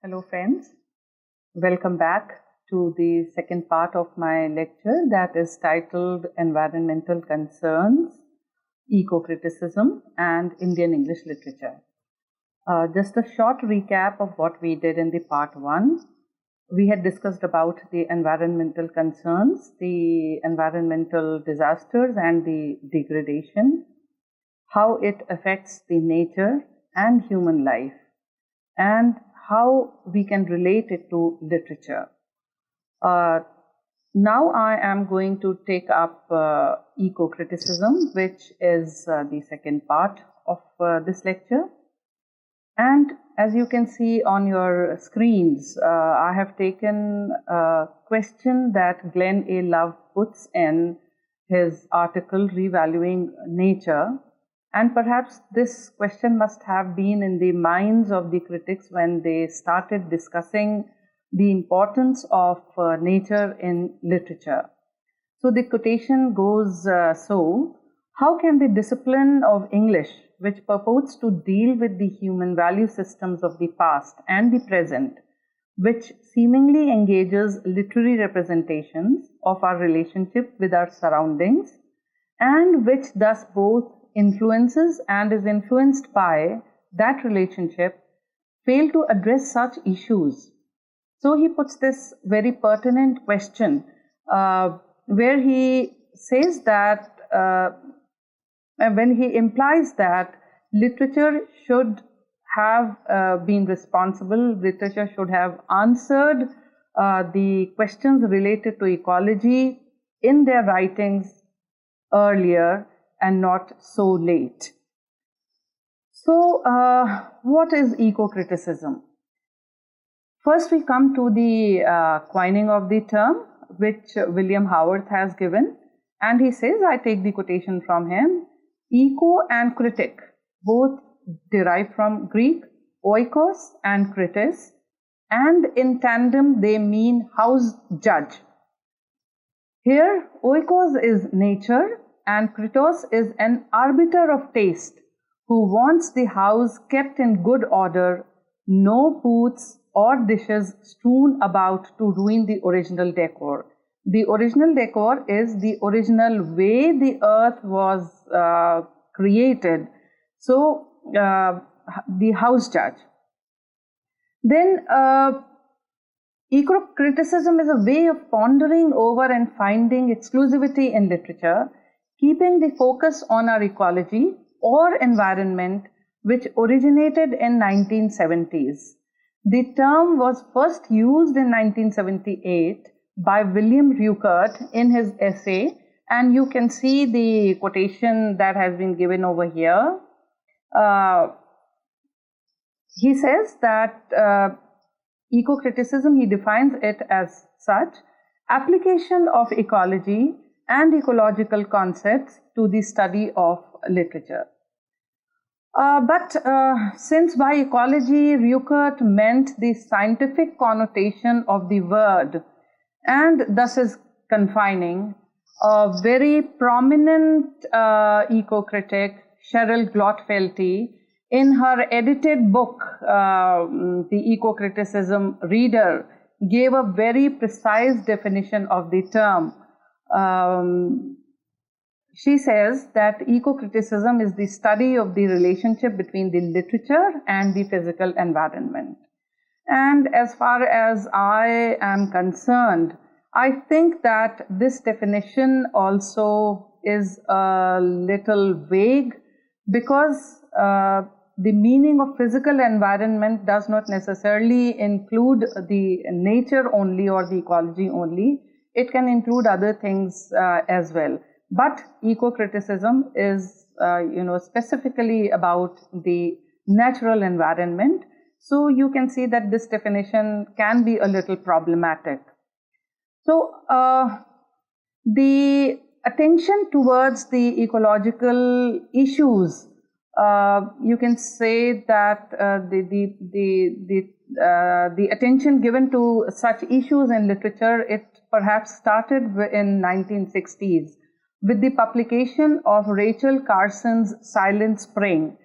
Hello friends, welcome back to the second part of my lecture that is titled Environmental Concerns, Ecocriticism and Indian English Literature. Just a short recap of what we did in the part 1. We had discussed about the environmental concerns, the environmental disasters and the degradation, how it affects the nature and human life, and how we can relate it to literature. Now I am going to take up eco-criticism, which is the second part of this lecture. And as you can see on your screens, I have taken a question that Glenn A. Love puts in his article, Revaluing Nature. And perhaps this question must have been in the minds of the critics when they started discussing the importance of nature in literature. So the quotation goes so, how can the discipline of English, which purports to deal with the human value systems of the past and the present, which seemingly engages literary representations of our relationship with our surroundings, and which thus both influences and is influenced by that relationship, fail to address such issues? So he puts this very pertinent question where he says that when he implies that literature should have been responsible, literature should have answered the questions related to ecology in their writings earlier and not so late. So, what is eco-criticism? First, we come to the coining of the term, which William Howarth has given, and he says, I take the quotation from him, eco and critic, both derive from Greek, oikos and kritis, and in tandem they mean house judge. Here, oikos is nature, and kritos is an arbiter of taste who wants the house kept in good order, no booths or dishes strewn about to ruin the original decor. The original decor is the original way the earth was created. So, the house judge. Then, eco-criticism is a way of pondering over and finding exclusivity in literature, keeping the focus on our ecology or environment, which originated in 1970s. The term was first used in 1978 by William Reuchert in his essay, and you can see the quotation that has been given over here. He says that eco-criticism, he defines it as such, application of ecology and ecological concepts to the study of literature. But since by ecology Reuchert meant the scientific connotation of the word and thus is confining, a very prominent eco-critic, Cheryl Glotfelty, in her edited book, The Eco-Criticism Reader, gave a very precise definition of the term. She says that eco-criticism is the study of the relationship between the literature and the physical environment. And as far as I am concerned, I think that this definition also is a little vague because the meaning of physical environment does not necessarily include the nature only or the ecology only. It can include other things as well. But eco-criticism is, specifically about the natural environment. So you can see that this definition can be a little problematic. So the attention towards the ecological issues, you can say that the attention given to such issues in literature, it perhaps started in 1960s with the publication of Rachel Carson's Silent Spring.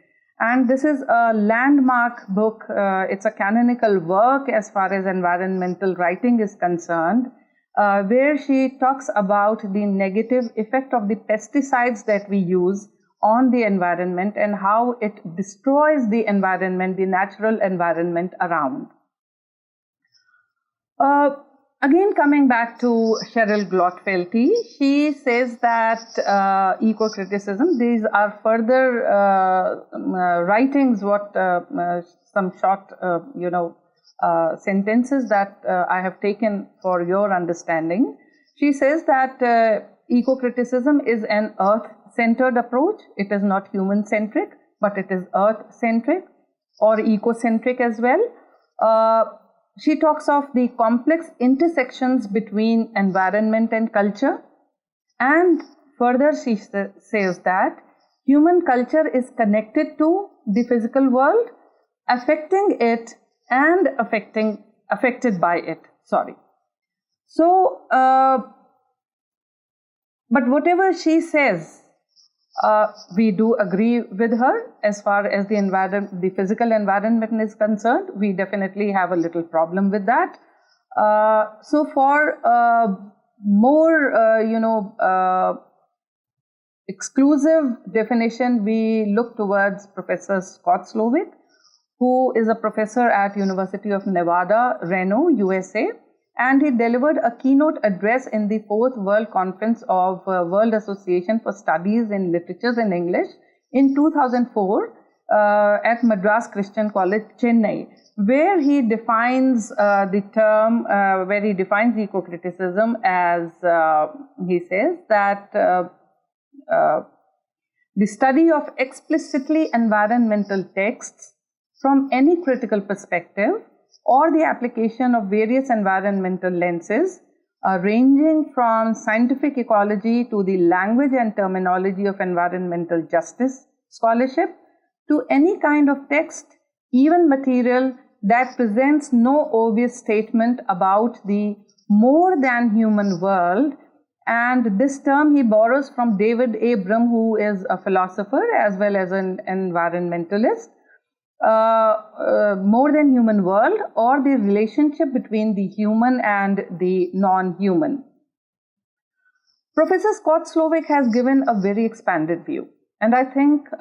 And this is a landmark book. It's a canonical work as far as environmental writing is concerned, where she talks about the negative effect of the pesticides that we use on the environment and how it destroys the environment, the natural environment around. Again, coming back to Cheryl Glotfelty, she says that ecocriticism, these are further writings, some short, sentences that I have taken for your understanding. She says that ecocriticism is an earth-centered approach. It is not human-centric, but it is earth-centric or ecocentric as well. She talks of the complex intersections between environment and culture, and further she says that human culture is connected to the physical world, affecting it and affected by it. So, but whatever she says, we do agree with her as far as the physical environment is concerned. We definitely have a little problem with that. So for more, exclusive definition, we look towards Professor Scott Slowit, who is a professor at University of Nevada, Reno, USA. And he delivered a keynote address in the 4th World Conference of World Association for Studies in Literatures in English in 2004 at Madras Christian College, Chennai, where he defines the term, where he defines ecocriticism as, he says that the study of explicitly environmental texts from any critical perspective, or the application of various environmental lenses, ranging from scientific ecology to the language and terminology of environmental justice scholarship, to any kind of text, even material that presents no obvious statement about the more than human world. And this term he borrows from David Abram, who is a philosopher as well as an environmentalist. More than human world, or the relationship between the human and the non-human. Professor Scott Slowik has given a very expanded view, and I think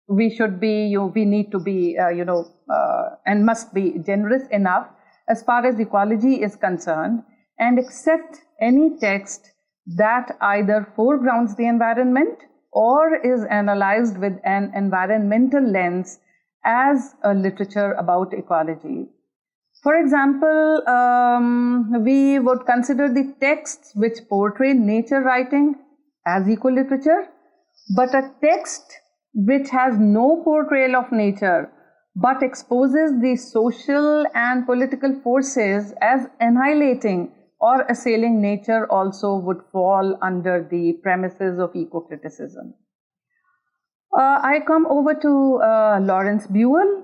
we should be, we need to be, and must be generous enough as far as ecology is concerned, and accept any text that either foregrounds the environment or is analyzed with an environmental lens as a literature about ecology. For example, we would consider the texts which portray nature writing as eco-literature, but a text which has no portrayal of nature but exposes the social and political forces as annihilating or assailing nature also would fall under the premises of ecocriticism. I come over to Lawrence Buell.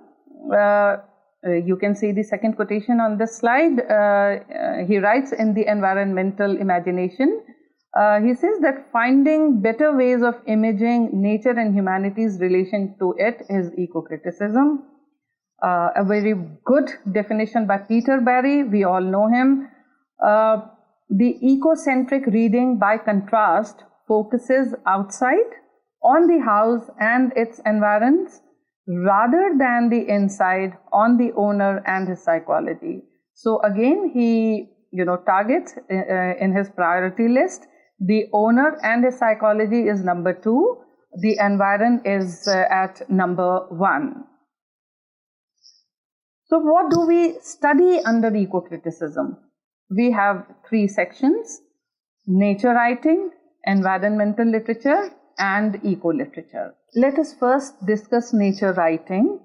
You can see the second quotation on this slide. He writes in The Environmental Imagination, he says that finding better ways of imaging nature and humanity's relation to it is ecocriticism. A very good definition by Peter Barry, we all know him. The ecocentric reading, by contrast, focuses outside on the house and its environs rather than the inside on the owner and his psychology. So again, he targets in his priority list, the owner and his psychology is number 2, the environment is at number 1. So what do we study under ecocriticism? We have 3 sections: nature writing, environmental literature, and eco-literature. Let us first discuss nature writing.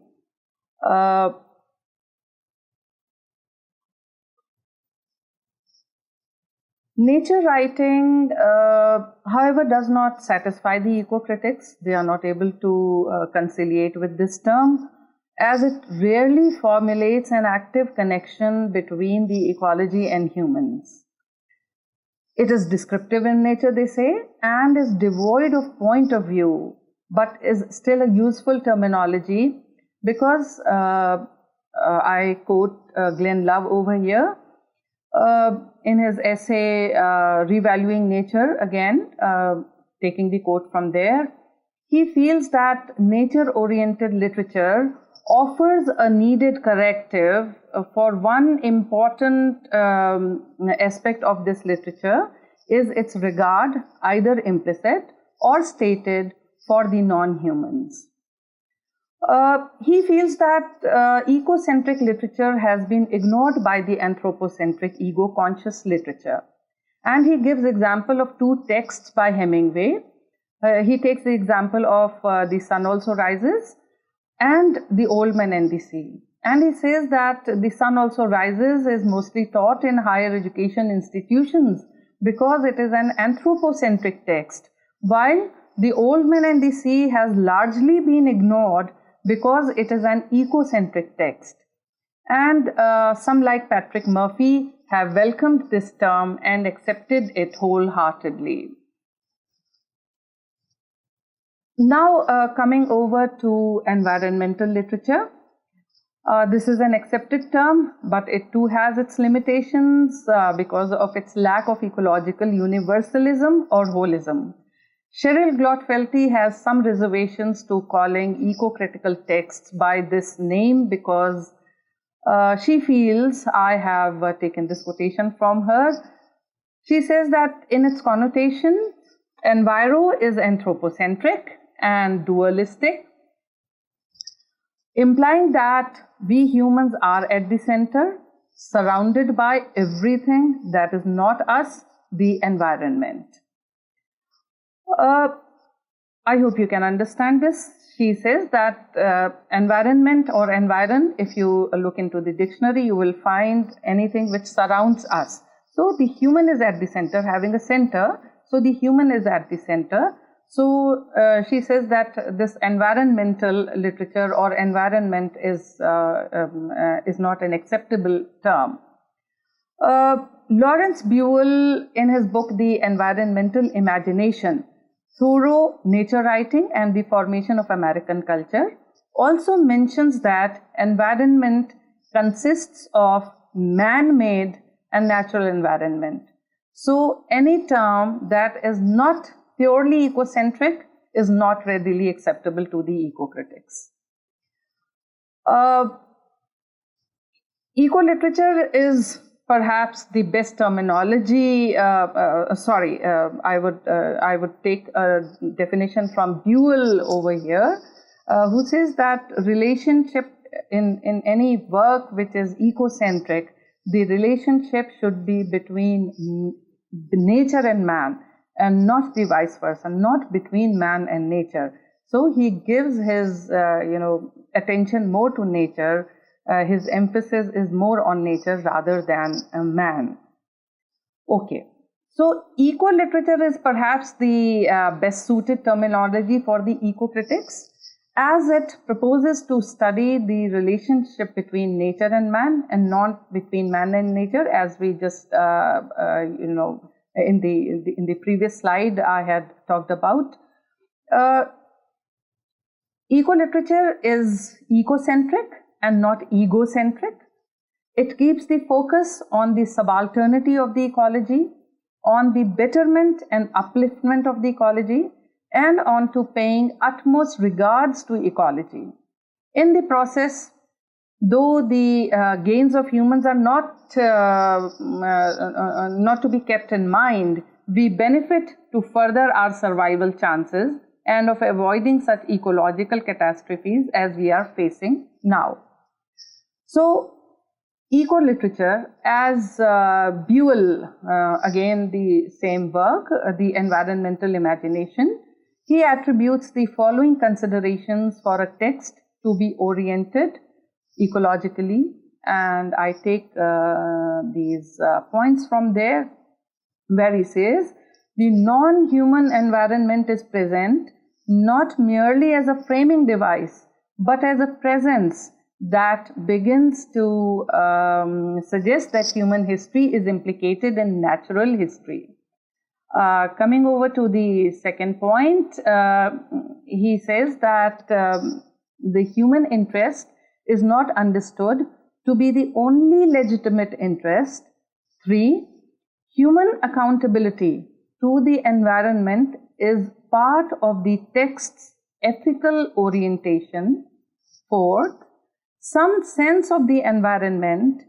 Nature writing, however, does not satisfy the eco-critics. They are not able to conciliate with this term, as it rarely formulates an active connection between the ecology and humans. It is descriptive in nature, they say, and is devoid of point of view, but is still a useful terminology because I quote Glenn Love over here in his essay Revaluing Nature, again taking the quote from there. He feels that nature-oriented literature offers a needed corrective for one important aspect of this literature is its regard, either implicit or stated, for the non-humans. He feels that ecocentric literature has been ignored by the anthropocentric ego-conscious literature. And he gives example of two texts by Hemingway. He takes the example of The Sun Also Rises and The Old Man and the Sea. And he says that The Sun Also Rises is mostly taught in higher education institutions because it is an anthropocentric text, while The Old Man and the Sea has largely been ignored because it is an ecocentric text. And some like Patrick Murphy have welcomed this term and accepted it wholeheartedly. Now coming over to environmental literature. This is an accepted term, but it too has its limitations because of its lack of ecological universalism or holism. Cheryl Glotfelty has some reservations to calling eco-critical texts by this name because she feels, I have taken this quotation from her, she says that in its connotation, enviro is anthropocentric and dualistic, implying that we humans are at the center, surrounded by everything that is not us, the environment. I hope you can understand this. She says that environment or environ, if you look into the dictionary, you will find anything which surrounds us. So the human is at the center, having a center. So the human is at the center. So she says that this environmental literature or environment is not an acceptable term. Lawrence Buell, in his book The Environmental Imagination, Thorough Nature Writing and the Formation of American Culture, also mentions that environment consists of man-made and natural environment. So any term that is not purely ecocentric is not readily acceptable to the eco-critics. Eco-literature is perhaps the best terminology. I would take a definition from Buell over here, who says that relationship in any work which is ecocentric, the relationship should be between nature and man, and not the vice versa, not between man and nature. So he gives his attention more to nature. His emphasis is more on nature rather than man. Okay, so eco-literature is perhaps the best suited terminology for the eco-critics, as it proposes to study the relationship between nature and man, and not between man and nature, as we just in the previous slide I had talked about. Eco-literature is ecocentric and not egocentric. It keeps the focus on the subalternity of the ecology, on the betterment and upliftment of the ecology, and on to paying utmost regards to ecology. In the process, though the gains of humans are not to be kept in mind, we benefit to further our survival chances and of avoiding such ecological catastrophes as we are facing now. So, eco-literature, as Buell, again the same work, The Environmental Imagination, he attributes the following considerations for a text to be oriented ecologically, and I take these points from there, where he says, the non-human environment is present not merely as a framing device, but as a presence that begins to suggest that human history is implicated in natural history. Coming over to the second point, he says that the human interest is not understood to be the only legitimate interest. 3. Human accountability to the environment is part of the text's ethical orientation. 4th, some sense of the environment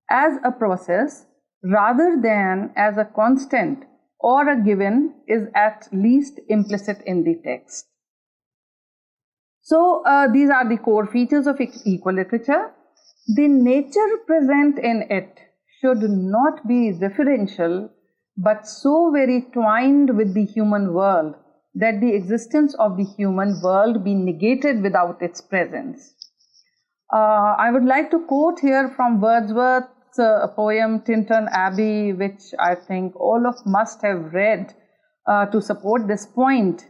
as a process rather than as a constant or a given is at least implicit in the text. So these are the core features of eco-literature. The nature present in it should not be referential, but so very twined with the human world that the existence of the human world be negated without its presence. I would like to quote here from Wordsworth's poem Tintern Abbey, which I think all of must have read to support this point,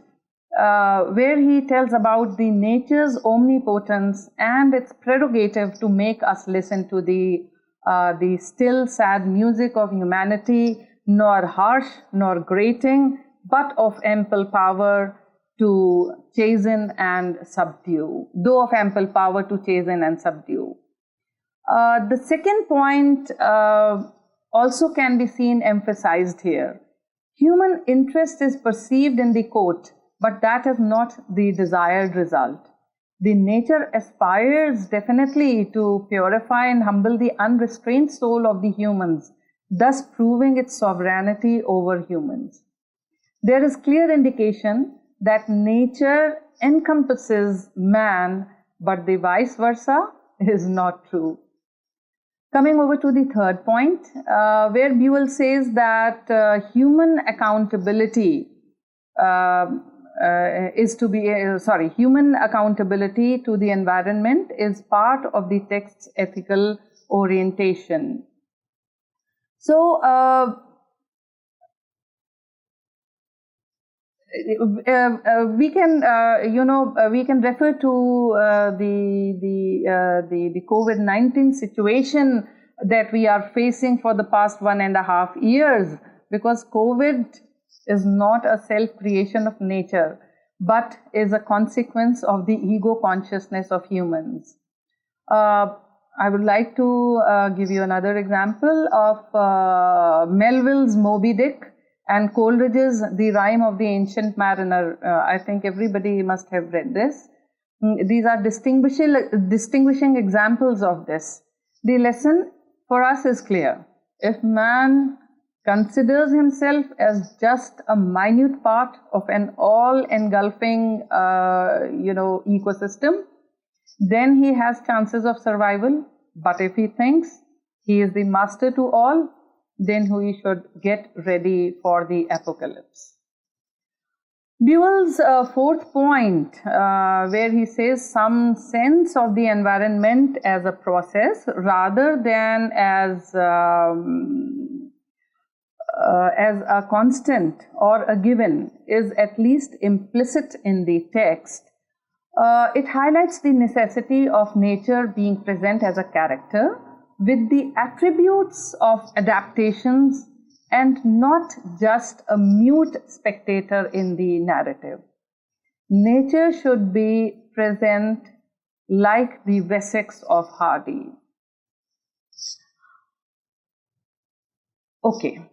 where he tells about the nature's omnipotence and its prerogative to make us listen to the still sad music of humanity, nor harsh nor grating, but of ample power to chasten and subdue, though of ample power to chasten and subdue. The second point also can be seen emphasized here. Human interest is perceived in the quote, but that is not the desired result. The nature aspires definitely to purify and humble the unrestrained soul of the humans, thus proving its sovereignty over humans. There is clear indication that nature encompasses man, but the vice versa is not true. Coming over to the third point, where Buell says that human accountability human accountability to the environment is part of the text's ethical orientation. So, we can refer to the COVID-19 situation that we are facing for the past 1.5 years, because COVID is not a self-creation of nature, but is a consequence of the ego consciousness of humans. I would like to give you another example of Melville's Moby Dick and Coleridge's The Rime of the Ancient Mariner. I think everybody must have read this. These are distinguishing examples of this. The lesson for us is clear. If man considers himself as just a minute part of an all-engulfing, ecosystem, then he has chances of survival. But if he thinks he is the master to all, then he should get ready for the apocalypse. Buell's fourth point, where he says some sense of the environment as a process rather than as a constant or a given, is at least implicit in the text. It highlights the necessity of nature being present as a character with the attributes of adaptations and not just a mute spectator in the narrative. Nature should be present like the Wessex of Hardy. Okay.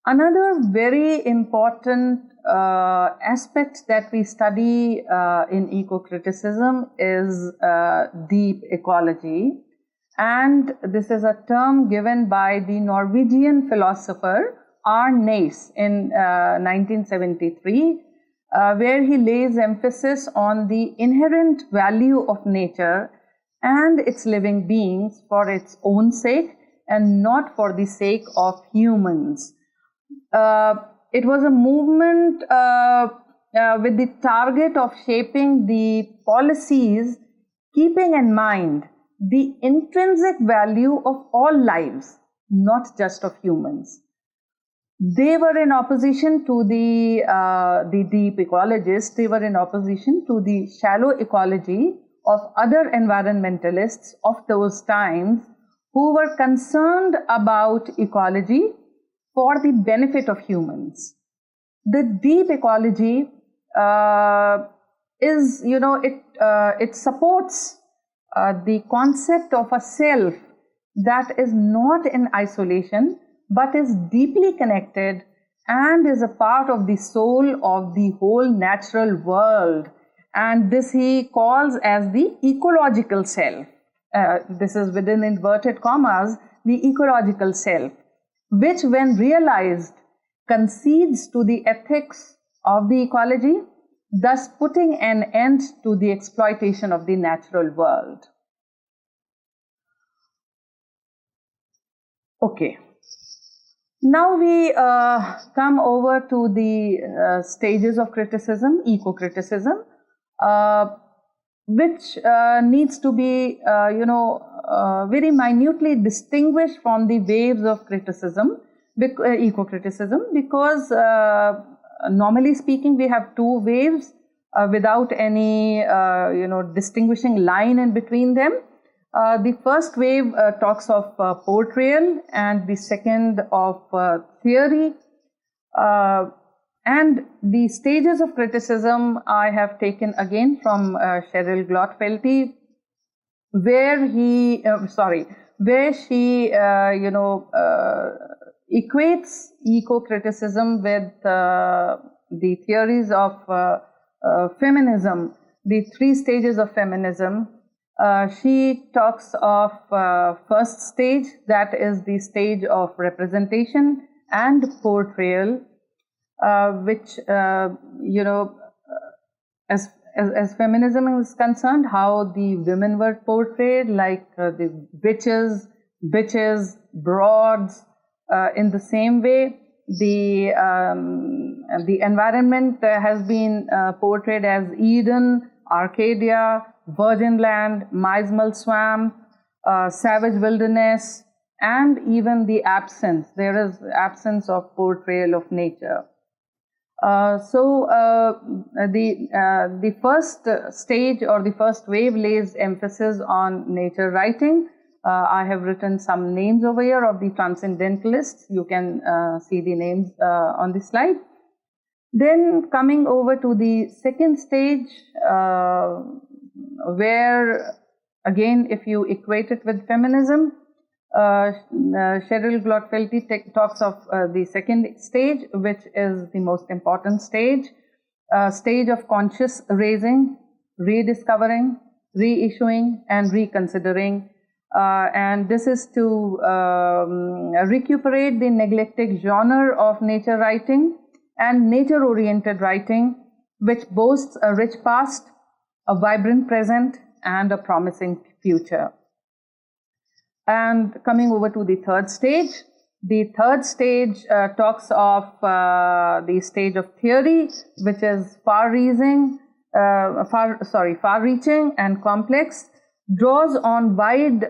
Another very important aspect that we study in eco-criticism is deep ecology. And this is a term given by the Norwegian philosopher Arne Naess in 1973, where he lays emphasis on the inherent value of nature and its living beings for its own sake and not for the sake of humans. It was a movement with the target of shaping the policies, keeping in mind the intrinsic value of all lives, not just of humans. They were in opposition to the deep ecologists. They were in opposition to the shallow ecology of other environmentalists of those times who were concerned about ecology for the benefit of humans. The deep ecology is, it supports the concept of a self that is not in isolation, but is deeply connected and is a part of the soul of the whole natural world. And this he calls as the ecological self. This is within inverted commas, the ecological self, which when realized concedes to the ethics of the ecology, thus putting an end to the exploitation of the natural world. Okay. Now we come over to the stages of criticism, eco-criticism, which needs to be, very minutely distinguished from the waves of criticism, eco-criticism, because normally speaking, we have two waves without any, distinguishing line in between them. The first wave talks of portrayal, and the second of theory. And the stages of criticism I have taken again from Cheryl Glotfelty, where she equates eco-criticism with the theories of feminism, the three stages of feminism. She talks of first stage, that is the stage of representation and portrayal, which as feminism is concerned, how the women were portrayed, like the witches, bitches, broads. In the same way, the environment has been portrayed as Eden, Arcadia, virgin land, miasmal swamp, savage wilderness, and even the absence. There is absence of portrayal of nature. The first stage or the first wave lays emphasis on nature writing. I have written some names over here of the transcendentalists. You can see the names on the slide. Then coming over to the second stage, where again, if you equate it with feminism, Cheryl Glotfelty talks of the second stage, which is the most important stage, stage of conscious raising, rediscovering, reissuing, and reconsidering. And this is to recuperate the neglected genre of nature writing and nature-oriented writing, which boasts a rich past, a vibrant present, and a promising future. And coming over to the third stage talks of the stage of theory, which is far-reaching and complex, draws on wide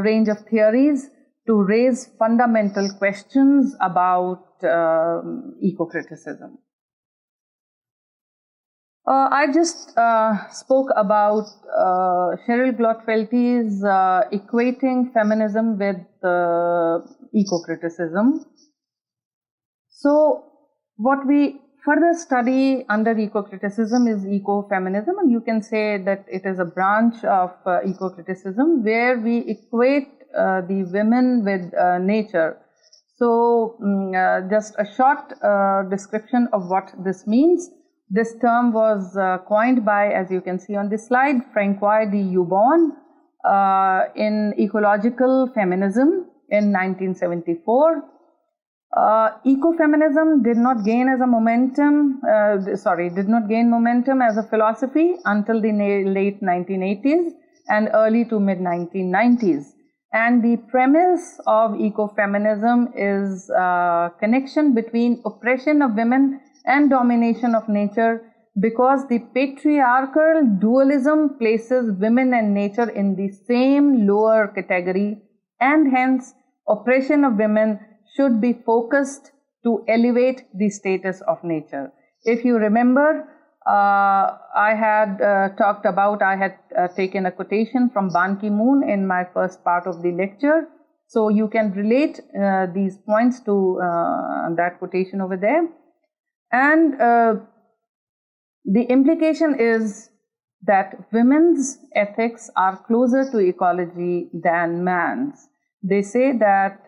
range of theories to raise fundamental questions about eco-criticism. I just spoke about Cheryl Glotfelty's equating feminism with eco-criticism. So what we further study under eco-criticism is eco-feminism, and you can say that it is a branch of eco-criticism where we equate the women with nature. So just a short description of what this means. This term was coined by, as you can see on this slide, Francois de Eubon in Ecological Feminism in 1974. Ecofeminism did not gain momentum as a philosophy until the late 1980s and early to mid 1990s. And the premise of ecofeminism is connection between oppression of women and domination of nature, because the patriarchal dualism places women and nature in the same lower category, and hence oppression of women should be focused to elevate the status of nature. If you remember, I had taken a quotation from Ban Ki-moon in my first part of the lecture. So you can relate these points to that quotation over there. And the implication is that women's ethics are closer to ecology than man's. They say that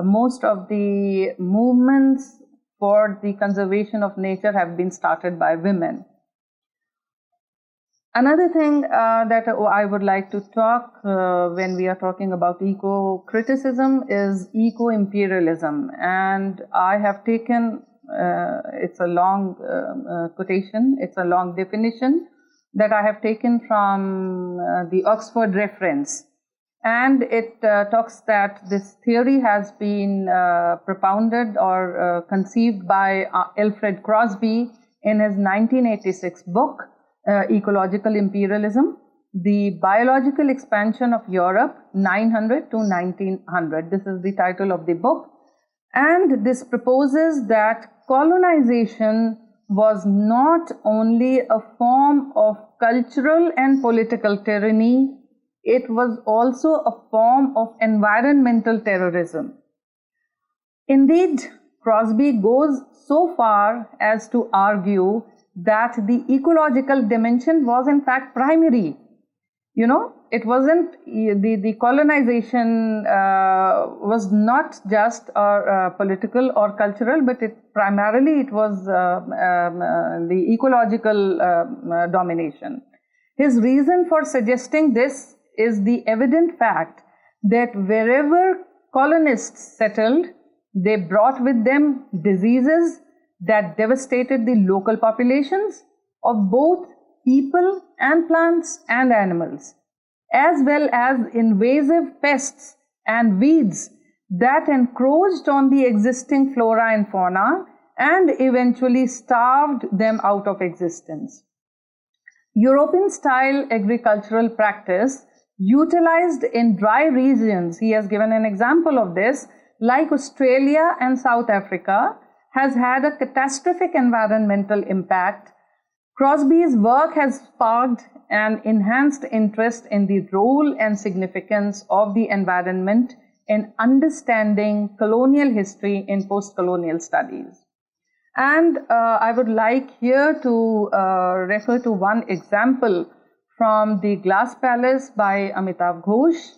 most of the movements for the conservation of nature have been started by women. Another thing that I would like to talk when we are talking about eco-criticism is eco-imperialism. And I have taken, it's a long quotation, it's a long definition that I have taken from the Oxford reference. And it talks that this theory has been propounded or conceived by Alfred Crosby in his 1986 book, Ecological Imperialism, the Biological Expansion of Europe, 900 to 1900. This is the title of the book. And this proposes that colonization was not only a form of cultural and political tyranny, it was also a form of environmental terrorism. Indeed, Crosby goes so far as to argue that the ecological dimension was in fact primary. You know, it wasn't, the colonization was not just political or cultural, but primarily it was the ecological domination. His reason for suggesting this is the evident fact that wherever colonists settled, they brought with them diseases that devastated the local populations of both people and plants and animals, as well as invasive pests and weeds that encroached on the existing flora and fauna and eventually starved them out of existence. European-style agricultural practice utilized in dry regions, he has given an example of this, like Australia and South Africa, has had a catastrophic environmental impact. Crosby's work has sparked an enhanced interest in the role and significance of the environment in understanding colonial history in post-colonial studies. And I would like here to refer to one example from The Glass Palace by Amitav Ghosh,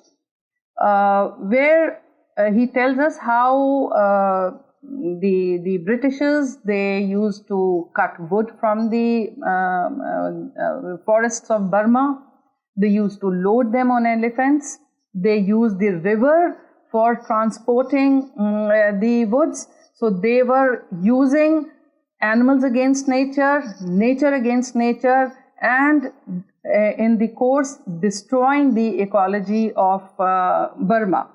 where he tells us how the Britishers, they used to cut wood from the forests of Burma. They used to load them on elephants. They used the river for transporting the woods. So they were using animals against nature, nature against nature, and in the course destroying the ecology of Burma.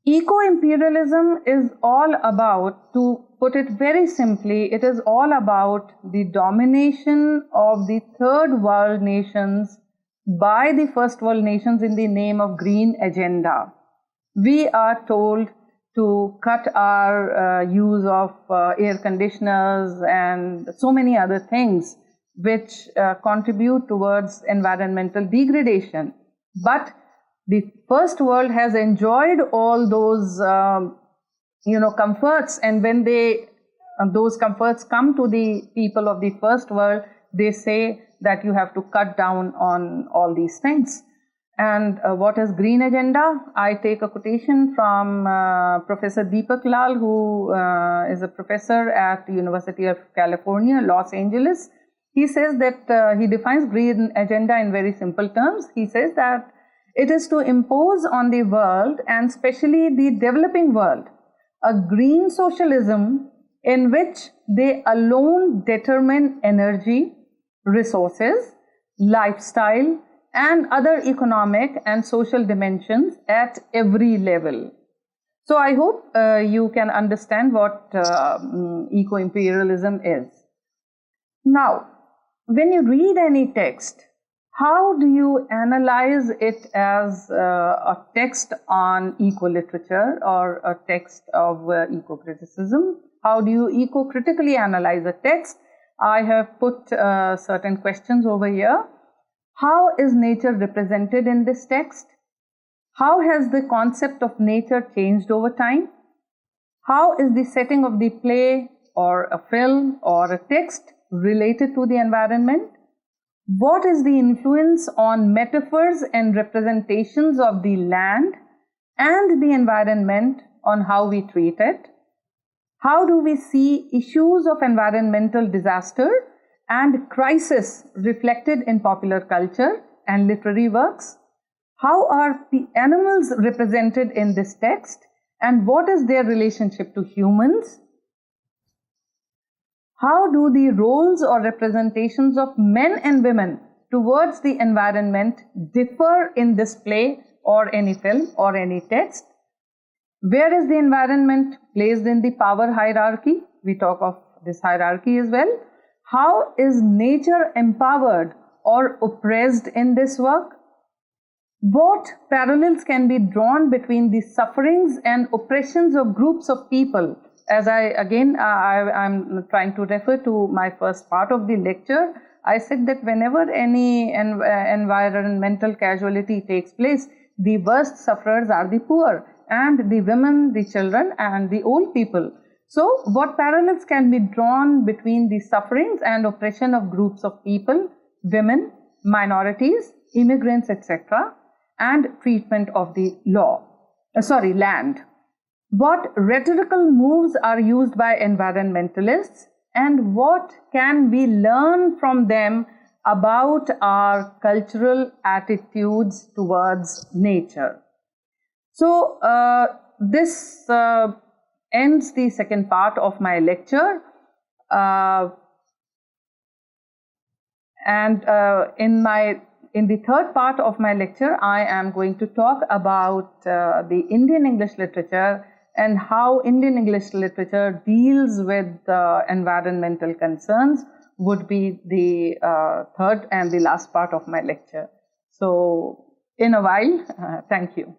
Eco-imperialism is all about, to put it very simply, it is all about the domination of the third world nations by the first world nations in the name of green agenda. We are told to cut our use of air conditioners and so many other things which contribute towards environmental degradation. But the first world has enjoyed all those, comforts, and when those comforts come to the people of the first world, they say that you have to cut down on all these things. And what is green agenda? I take a quotation from Professor Deepak Lal, who is a professor at the University of California, Los Angeles. He says that he defines green agenda in very simple terms. He says that it is to impose on the world, and especially the developing world, a green socialism in which they alone determine energy, resources, lifestyle, and other economic and social dimensions at every level. So I hope you can understand what eco-imperialism is. Now, when you read any text, how do you analyze it as a text on eco-literature or a text of eco-criticism? How do you eco-critically analyze a text? I have put certain questions over here. How is nature represented in this text? How has the concept of nature changed over time? How is the setting of the play or a film or a text related to the environment? What is the influence on metaphors and representations of the land and the environment on how we treat it? How do we see issues of environmental disaster and crisis reflected in popular culture and literary works? How are the animals represented in this text, and what is their relationship to humans? How do the roles or representations of men and women towards the environment differ in this play or any film or any text? Where is the environment placed in the power hierarchy? We talk of this hierarchy as well. How is nature empowered or oppressed in this work? What parallels can be drawn between the sufferings and oppressions of groups of people? As I'm trying to refer to my first part of the lecture, I said that whenever any environmental casualty takes place, the worst sufferers are the poor and the women, the children and the old people. So what parallels can be drawn between the sufferings and oppression of groups of people, women, minorities, immigrants, etc., and treatment of the land? What rhetorical moves are used by environmentalists, and what can we learn from them about our cultural attitudes towards nature? So this ends the second part of my lecture, in the third part of my lecture, I am going to talk about the Indian English literature and how Indian English literature deals with environmental concerns would be the third and the last part of my lecture. So in a while, thank you.